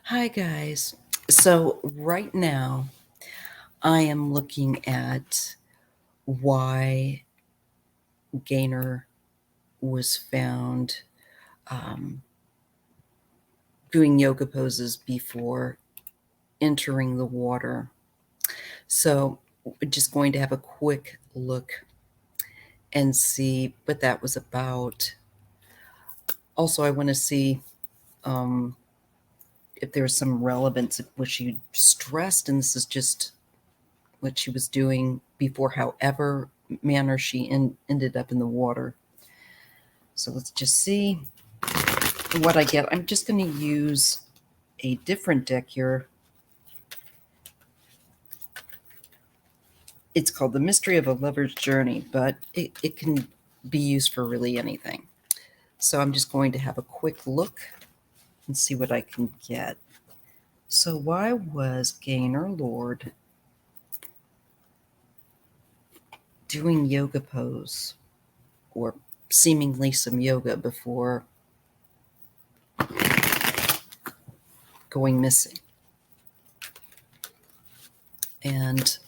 Hi, guys. So, right now, I am looking at why Gaynor was found um, doing yoga poses before entering the water. So, we're just going to have a quick look and see what that was about. Also, I want to see um, if there's some relevance. Was she stressed? And this is just what she was doing before, however manner she ended up in the water. So let's just see what I get. I'm just going to use a different deck here. It's called The Mystery of a Lover's Journey, but it can be used for really anything. So I'm just going to have a quick look and see what I can get. So why was Gaynor Lord doing yoga pose or seemingly some yoga before going missing? And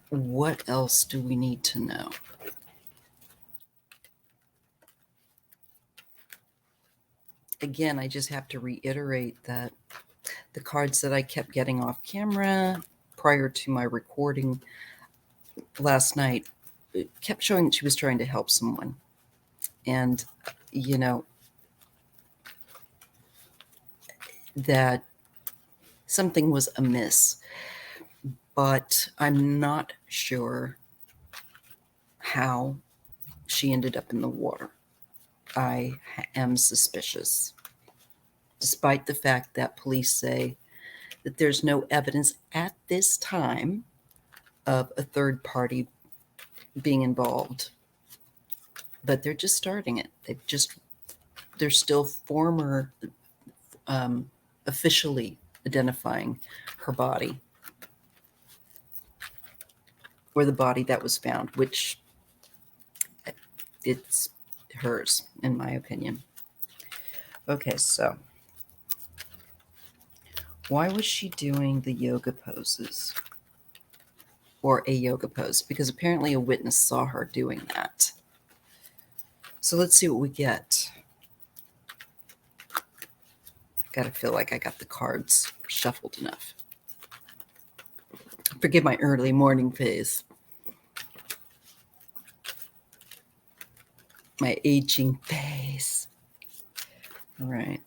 what else do we need to know? Again, I just have to reiterate that the cards that I kept getting off camera prior to my recording last night, it kept showing that she was trying to help someone. And, you know, that something was amiss. But I'm not sure how she ended up in the water. I am suspicious, despite the fact that police say that there's no evidence at this time of a third party being involved. But they're just starting it. They're still officially identifying her body, or the body that was found, which it's hers, in my opinion. Okay, so why was she doing the yoga poses, or a yoga pose? Because apparently a witness saw her doing that. So let's see what we get. Gotta feel like I got the cards shuffled enough. Forgive my early morning face. My aging face. All right.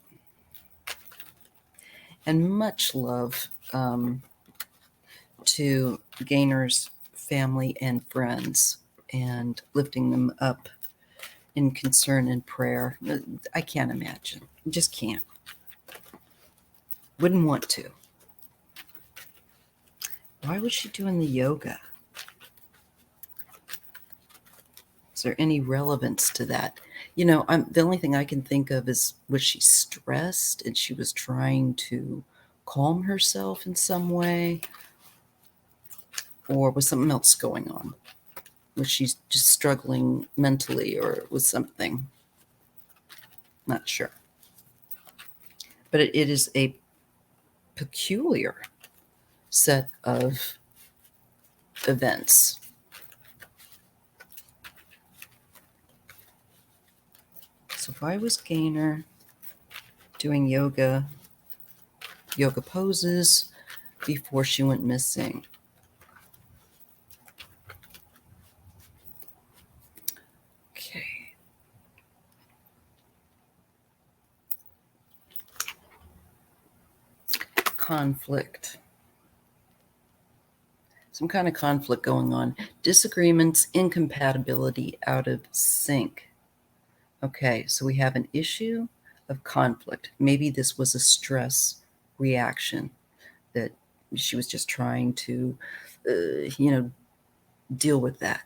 And much love to Gaynor's family and friends, and lifting them up in concern and prayer. I can't imagine. Just can't. Wouldn't want to. Why was she doing the yoga? Is there any relevance to that? The only thing I can think of is, was she stressed and she was trying to calm herself in some way? Or was something else going on? Was she just struggling mentally, or was something? Not sure. But it is a peculiar set of events. So why was Gaynor doing yoga poses before she went missing? Okay. Conflict. Some kind of conflict going on. Disagreements, incompatibility, out of sync. Okay, so we have an issue of conflict. Maybe this was a stress reaction that she was just trying to, deal with that.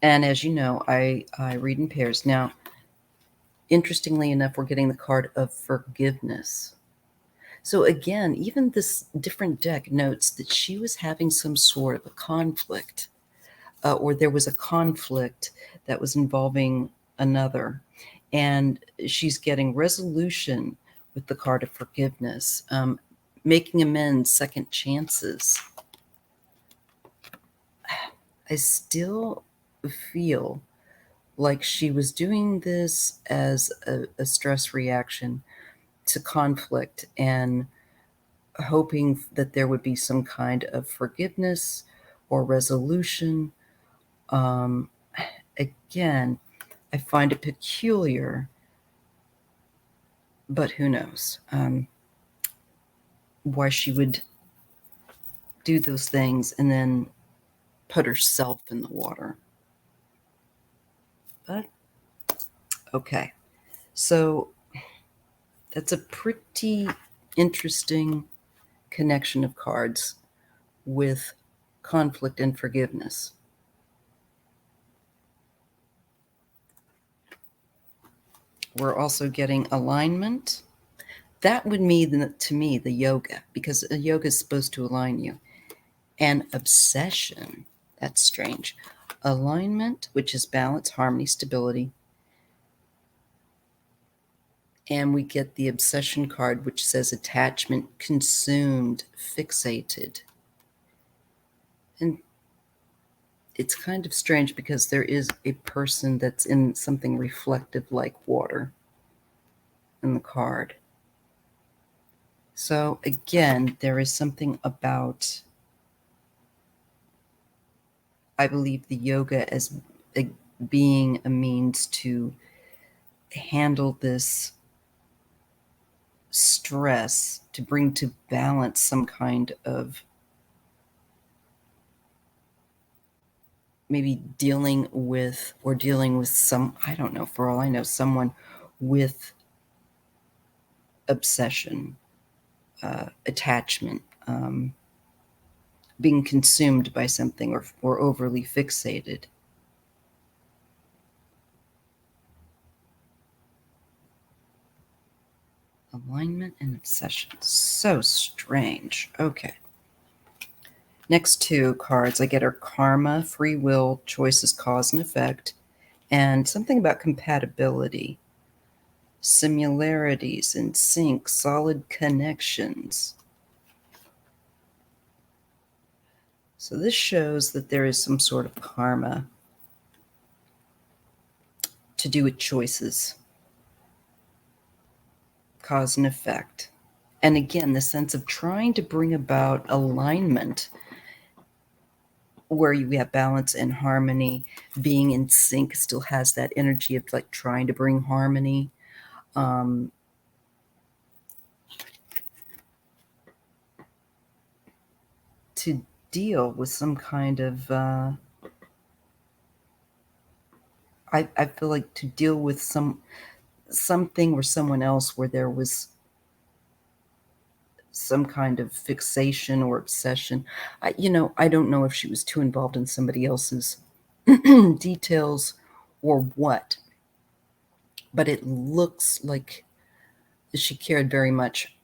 And as you know, I read in pairs. Now, interestingly enough, we're getting the card of forgiveness. So again, even this different deck notes that she was having some sort of a conflict, or there was a conflict that was involving another. And she's getting resolution with the card of forgiveness, making amends, second chances. I still feel like she was doing this as a stress reaction to conflict and hoping that there would be some kind of forgiveness or resolution. Um, Again, I find it peculiar, but who knows why she would do those things and then put herself in the water. But okay, so that's a pretty interesting connection of cards with conflict and forgiveness. We're also getting alignment. That would mean, to me, the yoga, because a yoga is supposed to align you. And obsession, that's strange. Alignment, which is balance, harmony, stability. And we get the obsession card, which says attachment, consumed, fixated. And it's kind of strange because there is a person that's in something reflective like water in the card. So again, there is something about, I believe, the yoga as being a means to handle this stress, to bring to balance some kind of maybe dealing with some, I don't know, for all I know, someone with obsession, attachment, being consumed by something or overly fixated. Alignment and obsession. So strange. Okay. Next two cards I get are karma, free will, choices, cause and effect, and something about compatibility, similarities in sync, solid connections. So this shows that there is some sort of karma to do with choices, cause and effect. And again, the sense of trying to bring about alignment where you have balance and harmony, being in sync still has that energy of like trying to bring harmony. To deal with some kind of, I feel like to deal with something or someone else where there was some kind of fixation or obsession. I don't know if she was too involved in somebody else's details or what, but it looks like she cared very much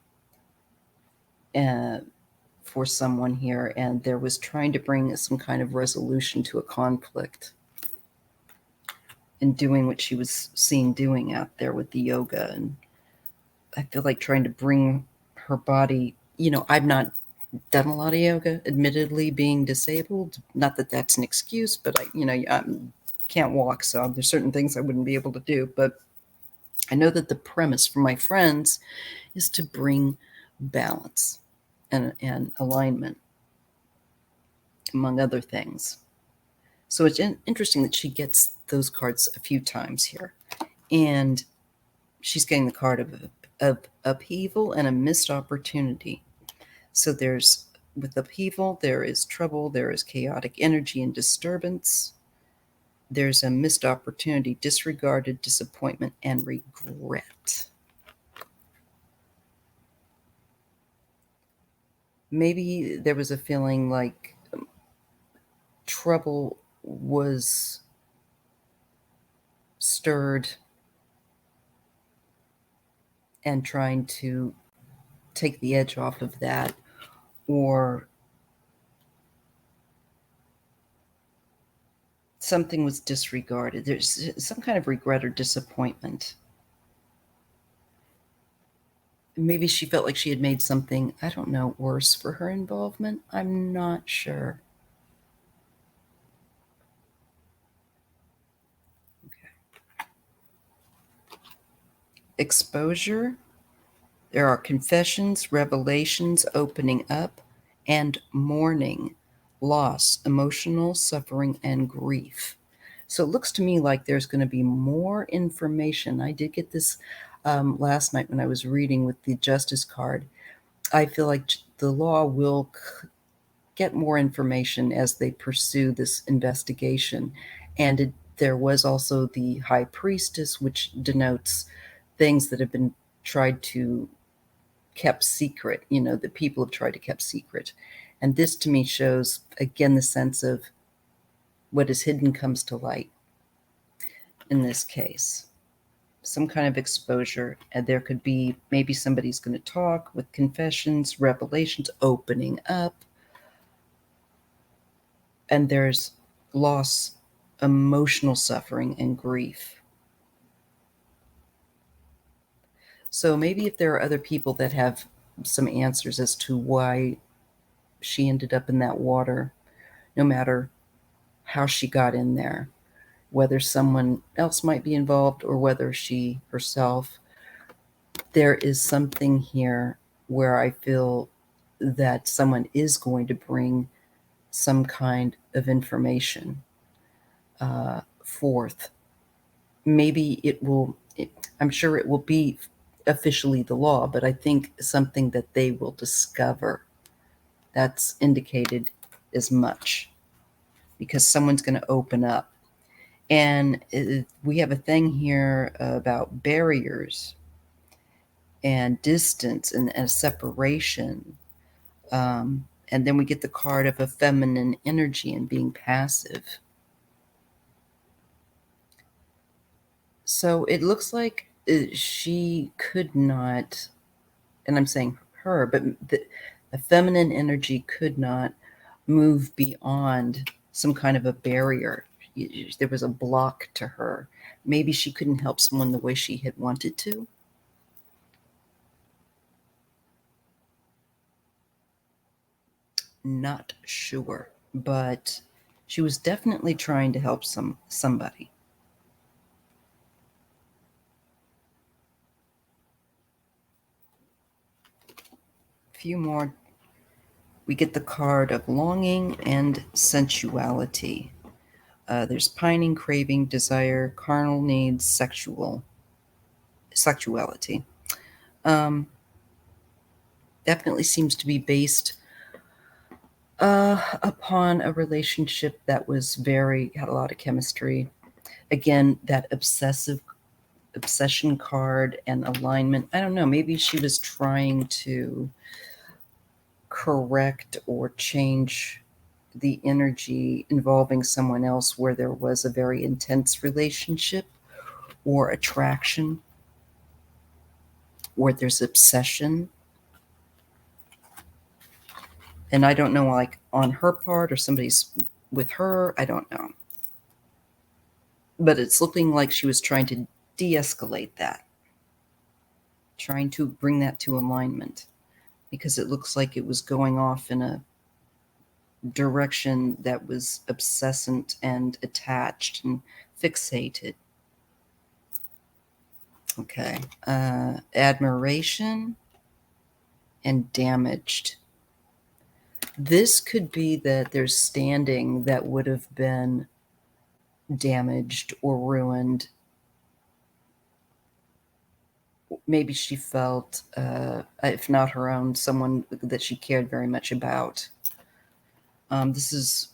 for someone here, and there was trying to bring some kind of resolution to a conflict and doing what she was seen doing out there with the yoga. And I feel like trying to bring her body, I've not done a lot of yoga, admittedly, being disabled. Not that that's an excuse, but I can't walk, so there's certain things I wouldn't be able to do. But I know that the premise for my friends is to bring balance and alignment, among other things. So it's interesting that she gets those cards a few times here. And she's getting the card of upheaval and a missed opportunity. So with upheaval, there is trouble, there is chaotic energy and disturbance. There's a missed opportunity, disregarded, disappointment, and regret. Maybe there was a feeling like trouble was stirred and trying to take the edge off of that, or something was disregarded. There's some kind of regret or disappointment. Maybe she felt like she had made something, I don't know, worse for her involvement. I'm not sure. Okay. Exposure. There are confessions, revelations, opening up, and mourning, loss, emotional suffering, and grief. So it looks to me like there's going to be more information. I did get this last night when I was reading with the Justice card. I feel like the law will get more information as they pursue this investigation. And there was also the High Priestess, which denotes things that have been tried to kept secret, that people have tried to keep secret. And this to me shows again the sense of what is hidden comes to light in this case. Some kind of exposure, and there could be maybe somebody's going to talk with confessions, revelations, opening up, and there's loss, emotional suffering, and grief. So maybe if there are other people that have some answers as to why she ended up in that water, no matter how she got in there, whether someone else might be involved or whether she herself, there is something here where I feel that someone is going to bring some kind of information forth. Maybe I'm sure it will be officially the law, but I think something that they will discover. That's indicated as much because someone's going to open up. And we have a thing here about barriers and distance and a separation. And then we get the card of a feminine energy and being passive. So it looks like she could not, and I'm saying her, but the feminine energy could not move beyond some kind of a barrier. There was a block to her. Maybe she couldn't help someone the way she had wanted to. Not sure, but she was definitely trying to help somebody. A few more. We get the card of longing and sensuality. There's pining, craving, desire, carnal needs, sexuality. Um, Definitely seems to be based upon a relationship that was had a lot of chemistry. Again, that obsession card and alignment. I don't know. Maybe she was trying to correct or change the energy involving someone else where there was a very intense relationship or attraction, or there's obsession. And I don't know, like on her part or somebody's with her, I don't know. But it's looking like she was trying to de escalate that, trying to bring that to alignment, because it looks like it was going off in a direction that was obsessant and attached and fixated. Okay. Admiration and damaged. This could be that there's standing that would have been damaged or ruined. Maybe she felt, if not her own, someone that she cared very much about. This is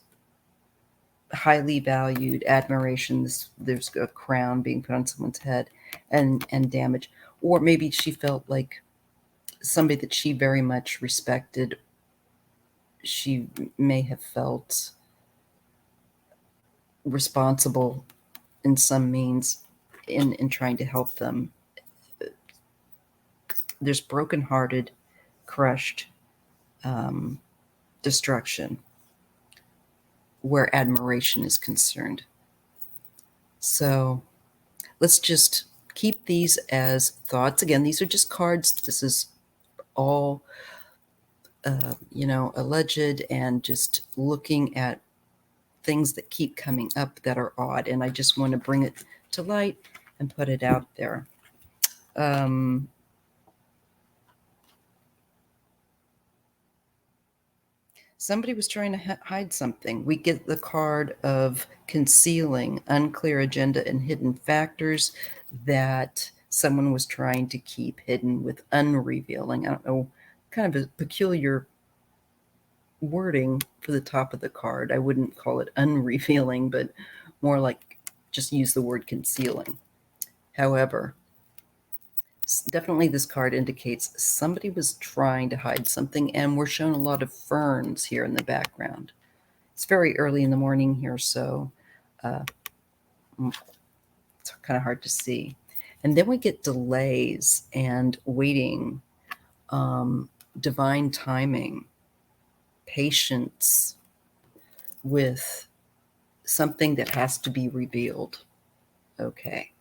highly valued admiration. There's a crown being put on someone's head, and damage. Or maybe she felt like somebody that she very much respected, she may have felt responsible in some means in trying to help them. There's brokenhearted, crushed, destruction where admiration is concerned. So let's just keep these as thoughts. Again, these are just cards. This is all, alleged, and just looking at things that keep coming up that are odd. And I just want to bring it to light and put it out there. Somebody was trying to hide something. We get the card of concealing, unclear agenda, and hidden factors that someone was trying to keep hidden with unrevealing. I don't know, kind of a peculiar wording for the top of the card. I wouldn't call it unrevealing, but more like just use the word concealing. However, definitely this card indicates somebody was trying to hide something, and we're shown a lot of ferns here in the background. It's very early in the morning here, so uh, it's kind of hard to see. And then we get delays and waiting, divine timing, patience with something that has to be revealed. Okay,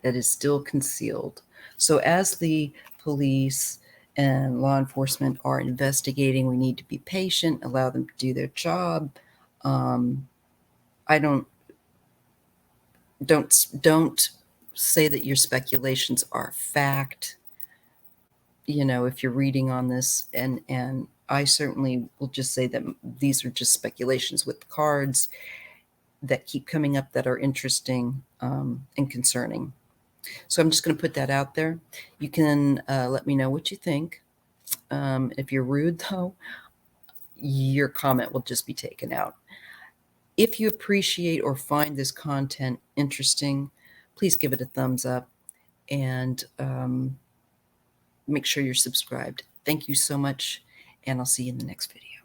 that is still concealed. So as the police and law enforcement are investigating, we need to be patient, allow them to do their job. I don't say that your speculations are fact. If you're reading on this, and I certainly will just say that these are just speculations with cards that keep coming up that are interesting, and concerning. So I'm just going to put that out there. You can let me know what you think. If you're rude, though, your comment will just be taken out. If you appreciate or find this content interesting, please give it a thumbs up, and make sure you're subscribed. Thank you so much, and I'll see you in the next video.